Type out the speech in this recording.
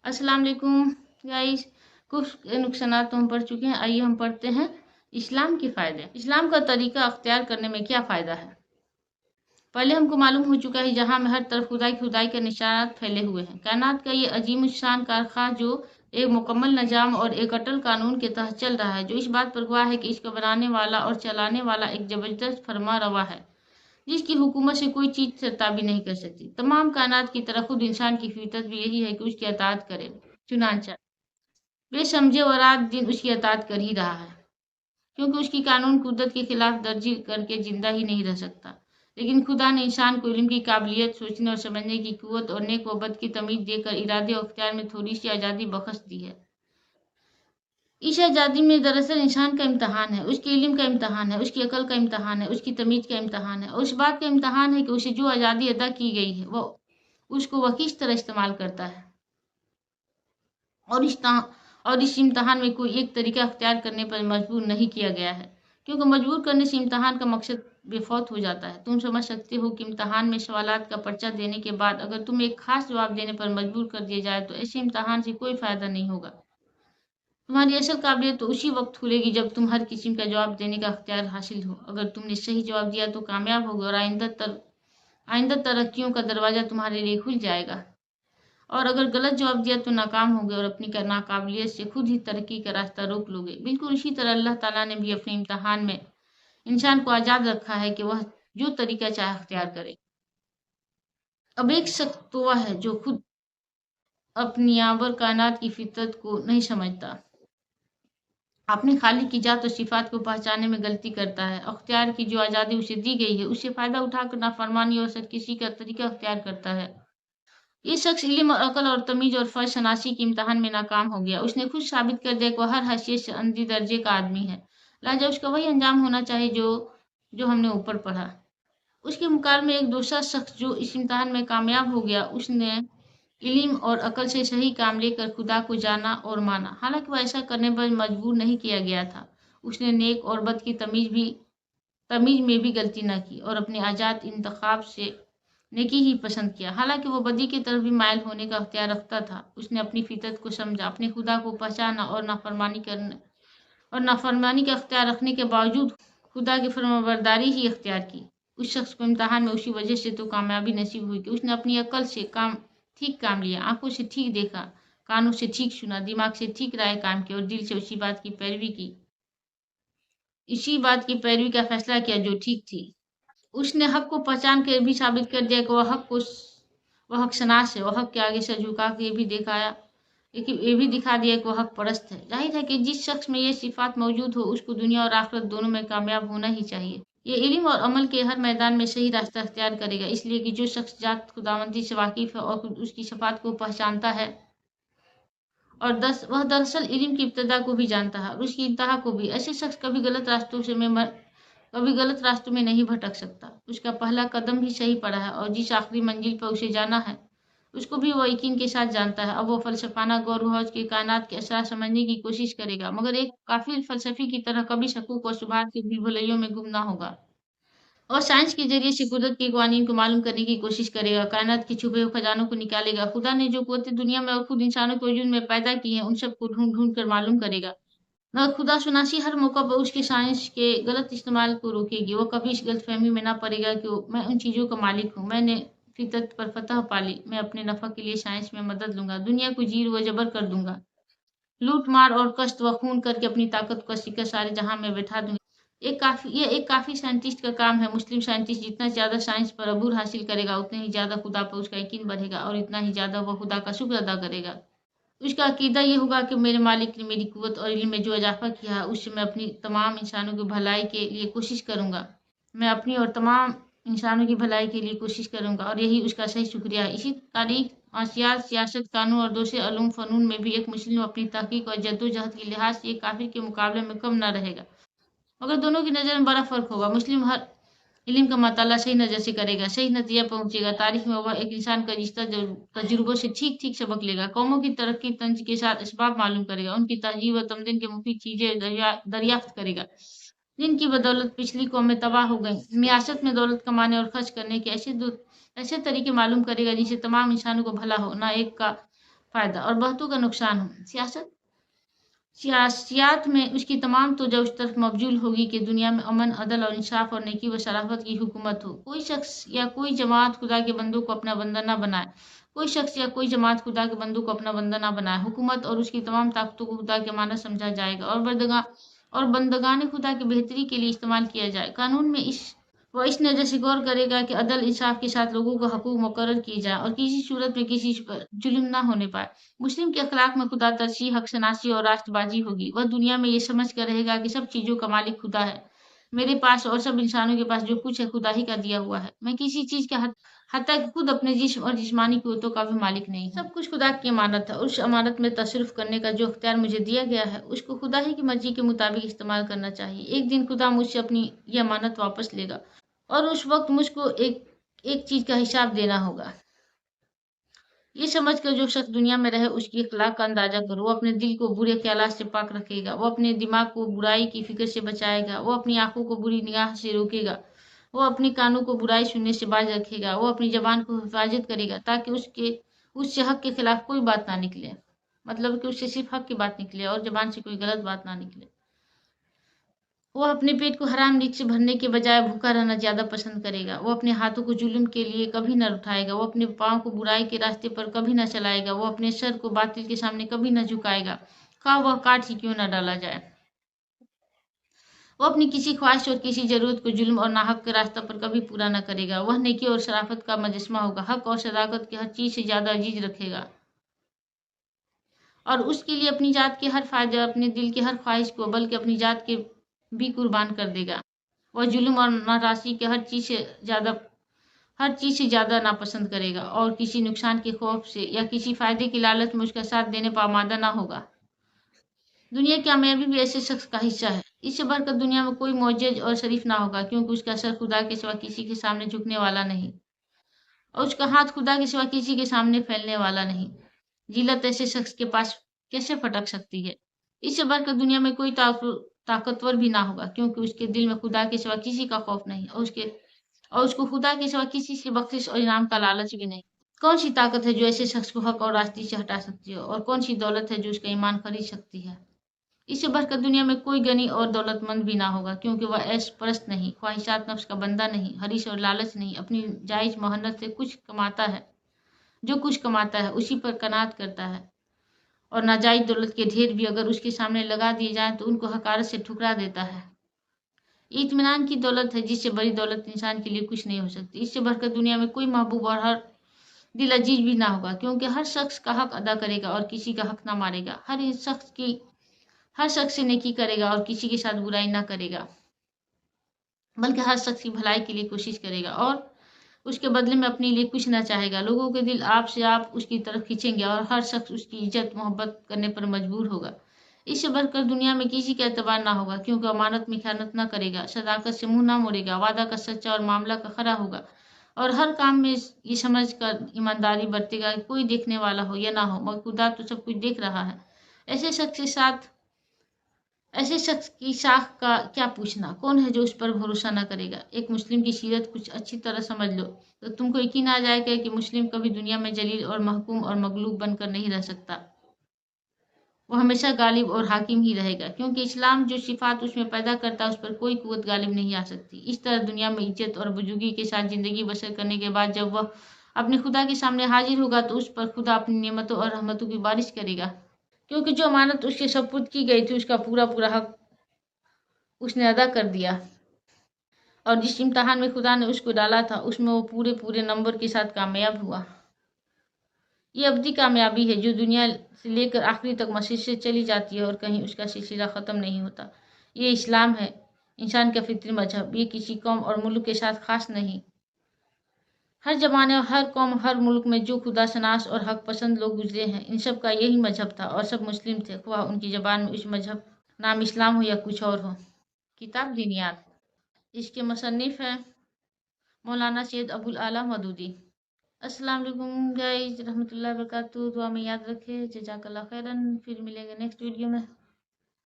अस्सलाम वालेकुम गाइस। कुछ नुकसानात तो हम पढ़ चुके हैं, आइए हम पढ़ते हैं इस्लाम के फ़ायदे। इस्लाम का तरीका अख्तियार करने में क्या फ़ायदा है? पहले हमको मालूम हो चुका है जहाँ में हर तरफ खुदाई खुदाई के निशानात फैले हुए हैं। कायनात का ये अजीम शान कारखां जो एक मुकम्मल निज़ाम और एक अटल कानून के तहत चल रहा है, जो इस बात पर गवाह है कि इसका बनाने वाला और चलाने वाला एक ज़बरदस्त फरमारवा है, जिसकी हुकूमत से कोई चीज़ से ताबी नहीं कर सकती। तमाम कायनात की तरह खुद इंसान की फितरत भी यही है कि उसकी अताअत करे। चुनांचा वे समझे और रात दिन उसकी अताअत कर ही रहा है, क्योंकि उसकी कानून कुदरत के खिलाफ दर्जी करके जिंदा ही नहीं रह सकता। लेकिन खुदा ने इंसान को इल्म की काबिलियत, सोचने और समझने की कुव्वत और नेक व बद की तमीज देकर इरादे और अख्तियार में थोड़ी सी आज़ादी बख्श दी है। इस आज़ादी में दरअसल इंसान का इम्तहान है, उसके इल्म का इम्तहान है, उसकी अकल का इम्तहान है, उसकी तमीज का इम्तहान है और उस बात का इम्तहान है कि उसे जो आज़ादी अदा की गई है वह किस तरह इस्तेमाल करता है। और इस इम्तहान में कोई एक तरीका अख्तियार करने पर मजबूर नहीं किया गया है, क्योंकि मजबूर करने से इम्तहान का मकसद बेफौत हो जाता है। तुम समझ सकते हो कि इम्तहान में सवालात का पर्चा देने के बाद अगर तुम एक खास जवाब देने पर मजबूर कर दिया जाए तो ऐसे इम्तहान से कोई फ़ायदा नहीं होगा। तुम्हारी असल काबिलियत तो उसी वक्त खुलेगी जब तुम हर किस्म का जवाब देने का अख्तियार हासिल हो। अगर तुमने सही जवाब दिया तो कामयाब होगे और आइंदा तरक्कियों का दरवाज़ा तुम्हारे लिए खुल जाएगा, और अगर गलत जवाब दिया तो नाकाम होगे और अपनी नाकाबिलियत से खुद ही तरक्की का रास्ता रोक लोगे। बिल्कुल इसी तरह अल्लाह ताला ने भी अपने इम्तहान में इंसान को आज़ाद रखा है कि वह जो तरीका चाहे अख्तियार करे। अब एक शख्स तो वह है जो खुद अपनी आबर कायनात की फितरत को नहीं समझता, अपने खालिक की जात और सिफात को पहचानने में गलती करता है। अख्तियार की जो आज़ादी उसे दी गई है उससे फ़ायदा उठाकर नाफरमानी और किसी का तरीका अख्तियार करता है। ये शख्स इल्म और अकल और तमीज़ और फ़र्ज शनासी के इम्तिहान में नाकाम हो गया। उसने खुद साबित कर दिया कि वह हर हैसियत से अंधी दर्जे का आदमी है, लिहाजा उसका वही अंजाम होना चाहिए जो हमने ऊपर पढ़ा। उसके मुकाबले में एक दूसरा शख्स जो इस इम्तिहान में कामयाब हो गया, उसने इल्म और अकल से सही काम लेकर खुदा को जाना और माना, हालांकि वह ऐसा करने पर मजबूर नहीं किया गया था। उसने नेक और बद की तमीज़ में भी गलती न की और अपने आज़ाद इंतखाब से नेकी ही पसंद किया, हालांकि वो बदी की तरफ भी मायल होने का अख्तियार रखता था। उसने अपनी फितरत को समझा, अपने खुदा को पहचाना और नाफरमानी का अख्तियार रखने के बावजूद खुदा की फरमाबरदारी ही अख्तियार की। उस शख्स को इम्तहान में उसी वजह से तो कामयाबी नसीब हुई कि उसने अपनी अकल से ठीक काम लिया, आंखों से ठीक देखा, कानों से ठीक सुना, दिमाग से ठीक राय काम की और दिल से इसी बात की पैरवी का फैसला किया जो ठीक थी। उसने हक को पहचान के भी साबित कर दिया कि वह हक शनास है। वह हक के आगे सर झुका के ये भी दिखा दिया कि वह हक परस्त है। जाहिर है कि जिस शख्स में ये सिफात मौजूद हो उसको दुनिया और आखिरत दोनों में कामयाब होना ही चाहिए। ये इल्म और अमल के हर मैदान में सही रास्ता अख्तियार करेगा, इसलिए कि जो शख्स जात खुदावंदी से वाकिफ है और उसकी सिफात को पहचानता है और वह दरअसल इल्म की इब्तदा को भी जानता है और उसकी इंतहा को भी। ऐसे शख्स कभी गलत रास्तों में नहीं भटक सकता। उसका पहला कदम भी सही पड़ा है और जिस आखिरी मंजिल पर उसे जाना है उसको भी वो यकीन के साथ जानता है। अब वो फलसफाना गौर हौज के कायनात के असरार समझने की कोशिश करेगा, मगर एक काफिर फलसफी की तरह कभी शकूक और शुबहात की भूलभुलैयों में गुम ना होगा और साइंस के जरिए से कुदरत के कवानीन को मालूम करने की कोशिश करेगा, कायनात के छुपे हुए खजानों को निकालेगा। खुदा ने जो कुव्वतें दुनिया में और खुद इंसानों के वजूद में पैदा की हैं उन सबको ढूंढ ढूंढ कर मालूम करेगा, मगर खुदाशनासी हर मौका पर उसके साइंस के गलत इस्तेमाल को रोकेगी। वो कभी इस गलतफहमी में ना पड़ेगा कि मैं उन चीज़ों का मालिक हूँ, मैंने फितरत पर फतह पाली, मैं अपने नफ़ा के लिए साइंस में मदद लूंगा, दुनिया को जीर व जबर कर दूंगा, लूट मार और कष्ट व खून करके अपनी ताकत का शिकस्त सारे जहां में बैठा दूंगा। ये एक काफ़ी साइंटिस्ट का काम है। मुस्लिम साइंटिस्ट जितना ज़्यादा साइंस पर अबूर हासिल करेगा उतने ही ज़्यादा खुदा पर उसका यकीन बढ़ेगा और इतना ही ज़्यादा वह खुदा का शुक्र अदा करेगा। उसका अकीदा ये होगा कि मेरे मालिक ने मेरी कुव्वत और इल्म में जो इजाफा किया है उससे मैं अपनी तमाम इंसानों की भलाई के लिए कोशिश करूँगा। मैं अपनी और तमाम इंसानों की भलाई के लिए कोशिश करूँगा और यही उसका सही शुक्रिया है। इसी तारीख, माशियात, सियासत, कानून और दूसरे अलूम फ़नून में भी एक मुस्लिम अपनी तहकीक और जद्दोजहद के लिहाज से एक काफिर के मुकाबले में कम न रहेगा, मगर दोनों की नज़र में बड़ा फ़र्क होगा। मुस्लिम हर इल्म का मताला सही नज़र से करेगा, सही नतीजा पहुंचेगा। तारीख में वह एक इंसान का रिश्ता तजुर्बों से ठीक ठीक सबक लेगा, कौमों की तरक्की तंज के साथ इसबाब मालूम करेगा, उनकी तहजीब व तमदीन के मुफीद चीज़ें दरियाफ्त करेगा जिनकी बदौलत पिछली कौमें तबाह हो गई। मियासत में दौलत कमाने और खर्च करने के ऐसे तरीके मालूम करेगा जिनसे तमाम इंसानों को भला हो, ना एक का फ़ायदा और बहुतों का नुकसान हो। सियासत में उसकी तमाम तोजह उस तरफ मबजूल होगी कि दुनिया में अमन, अदल और इंसाफ और नेकी व शराफत की हुकूमत हो। कोई शख्स या कोई जमात खुदा के बंदों को अपना बंदा ना बनाए। कोई शख्स या कोई जमात खुदा के बंदों को अपना बंदा ना बनाए। हुकूमत और उसकी तमाम ताकतों को खुदा के मानद समझा जाएगा और बंदगान खुदा की बेहतरी के लिए इस्तेमाल किया जाए। कानून में इस नज़र से गौर करेगा कि अदल इंसाफ के साथ लोगों को हकूक मुकर्रर किए जाए और किसी सूरत में किसी पर जुल्म ना होने पाए। मुस्लिम के अखलाक में खुदा तरशी, हक शनासी और राष्ट्रबाजी होगी। वह दुनिया में ये समझ कर रहेगा कि सब चीज़ों का मालिक खुदा है। मेरे पास और सब इंसानों के पास जो कुछ है खुदा ही का दिया हुआ है। मैं किसी चीज़ के हत्ता कि खुद अपने जिस्म और जिस्मानी क़ुव्वतों का भी मालिक नहीं हूँ। सब कुछ खुदा की अमानत है। उस अमानत में तसर्रुफ़ करने का जो अख्तियार मुझे दिया गया है उसको खुदा ही की मर्जी के मुताबिक इस्तेमाल करना चाहिए। एक दिन खुदा मुझसे अपनी ये अमानत वापस लेगा और उस वक्त मुझको एक चीज़ का हिसाब देना होगा। ये समझ कर जो शख्स दुनिया में रहे उसकी अखलाक का अंदाजा करो। वो अपने दिल को बुरे ख्यालात से पाक रखेगा। वो अपने दिमाग को बुराई की फिक्र से बचाएगा। वो अपनी आंखों को बुरी निगाह से रोकेगा। वो अपने कानों को बुराई सुनने से बाज रखेगा। वो अपनी जबान को हिफाजत करेगा ताकि उससे हक के खिलाफ कोई बात ना निकले। मतलब कि उससे सिर्फ हक की बात निकले और जबान से कोई गलत बात ना निकले। वो अपने पेट को हराम रिज़्क़ से भरने के बजाय भूखा रहना ज़्यादा पसंद करेगा। वो अपने हाथों को जुल्म के लिए कभी न उठाएगा। वो अपने पाँव को बुराई के रास्ते पर कभी न चलाएगा। वो अपने सर को बातिल के सामने कभी न झुकाएगा, खा वह काट ही क्यों न डाला जाए। वो अपनी किसी ख्वाहिश और किसी ज़रूरत को जुल्म और नाहक के रास्ते पर कभी पूरा न करेगा। वह नेकी और शराफत का मुजस्मा होगा। हक और सदाकत के हर चीज़ से ज़्यादा अजीज रखेगा और उसके लिए अपनी जात के हर फ़ायदे और अपने दिल की हर ख्वाहिश को बल्कि अपनी जात के भी कुर्बान कर देगा। वह जुल्म और नाराज़गी के हर चीज़ से ज़्यादा नापसंद करेगा और किसी नुकसान के खौफ से या किसी फ़ायदे की लालच में उसका साथ देने पर आमादा ना होगा। दुनिया की कामयाबी भी ऐसे शख्स का हिस्सा है। इससे बढ़कर दुनिया में कोई मोअज़्ज़ज़ और शरीफ ना होगा क्योंकि उसका सर खुदा के सिवा किसी के सामने झुकने वाला नहीं और उसका हाथ खुदा के सिवा किसी के सामने फैलने वाला नहीं। जिल्लत ऐसे शख्स के पास कैसे फटक सकती है। इससे बढ़कर दुनिया में कोई ताकतवर भी ना होगा क्योंकि उसके दिल में खुदा के सिवा किसी का खौफ नहीं और उसको खुदा के सिवा किसी से बख्शिश और इनाम का लालच भी नहीं। कौन सी ताकत है जो ऐसे शख्स को हक और रास्ते से हटा सकती है और कौन सी दौलत है जो उसका ईमान खरीद सकती है। इससे बढ़कर दुनिया में कोई गनी और दौलतमंद भी ना होगा क्योंकि वह ऐश परस्त नहीं, ख्वाहिशात नफ्स का बंदा नहीं, हरीश और लालच नहीं, अपनी जायज़ मेहनत से कुछ कमाता है, जो कुछ कमाता है उसी पर कनात करता है और नाजायज़ दौलत के ढेर भी अगर उसके सामने लगा दिए जाएं तो उनको हकारत से ठुकरा देता है। इत्मीनान की दौलत है जिससे बड़ी दौलत इंसान के लिए कुछ नहीं हो सकती। इससे बढ़कर दुनिया में कोई महबूब और हर दिल अजीज भी ना होगा क्योंकि हर शख्स का हक अदा करेगा और किसी का हक ना मारेगा। हर शख्स से नेकी करेगा और किसी के साथ बुराई ना करेगा बल्कि हर शख्स की भलाई के लिए कोशिश करेगा और उसके बदले में अपने लिए कुछ ना चाहेगा। लोगों के दिल आप उसकी तरफ खींचेंगे और हर शख्स उसकी इज्जत मोहब्बत करने पर मजबूर होगा। इससे बढ़कर दुनिया में किसी का एतबार ना होगा क्योंकि अमानत में खयानत ना करेगा, सदाकत से मुंह ना मोड़ेगा, वादा का सच्चा और मामला का खरा होगा और हर काम में ये समझ कर ईमानदारी बरतेगा कि कोई देखने वाला हो या ना हो मगर खुदा तो सब कुछ देख रहा है। ऐसे शख्स की साख का क्या पूछना, कौन है जो उस पर भरोसा न करेगा। एक मुस्लिम की सीरत कुछ अच्छी तरह समझ लो तो तुमको यकीन आ जाएगा कि मुस्लिम कभी दुनिया में जलील और महकूम और मगलूब बनकर नहीं रह सकता। वो हमेशा गालिब और हाकिम ही रहेगा क्योंकि इस्लाम जो सिफात उसमें पैदा करता है उस पर कोई कुव्वत गालिब नहीं आ सकती। इस तरह दुनिया में इज्जत और बुजुर्गी के साथ ज़िंदगी बसर करने के बाद जब वह अपने खुदा के सामने हाजिर होगा तो उस पर खुदा अपनी नेमतों और रहमतों की बारिश करेगा क्योंकि जो अमानत उसके सपुर्द की गई थी उसका पूरा पूरा हक उसने अदा कर दिया और जिस इम्तहान में खुदा ने उसको डाला था उसमें वो पूरे पूरे नंबर के साथ कामयाब हुआ। ये अवधि कामयाबी है जो दुनिया से लेकर आखिरी तक मसीह से चली जाती है और कहीं उसका सिलसिला ख़त्म नहीं होता। ये इस्लाम है, इंसान का फितरी मजहब। ये किसी कौम और मुल्क के साथ ख़ास नहीं, हर ज़माने और हर कौम हर मुल्क में जो खुदा शनास और हक पसंद लोग गुजरे हैं इन सब का यही मजहब था और सब मुस्लिम थे, ख्वाह उनकी ज़बान में उस मजहब नाम इस्लाम हो या कुछ और हो। किताब दीनियात, इसके मुसन्निफ़ हैं मौलाना सैयद अबुल आला मदूदी। अस्सलाम वालेकुम गाइस, रहमतुल्लाहि व बरकातहू। दुआ में याद रखें। जज़ाकल्लाह खैरन। फिर मिलेंगे नेक्स्ट वीडियो में।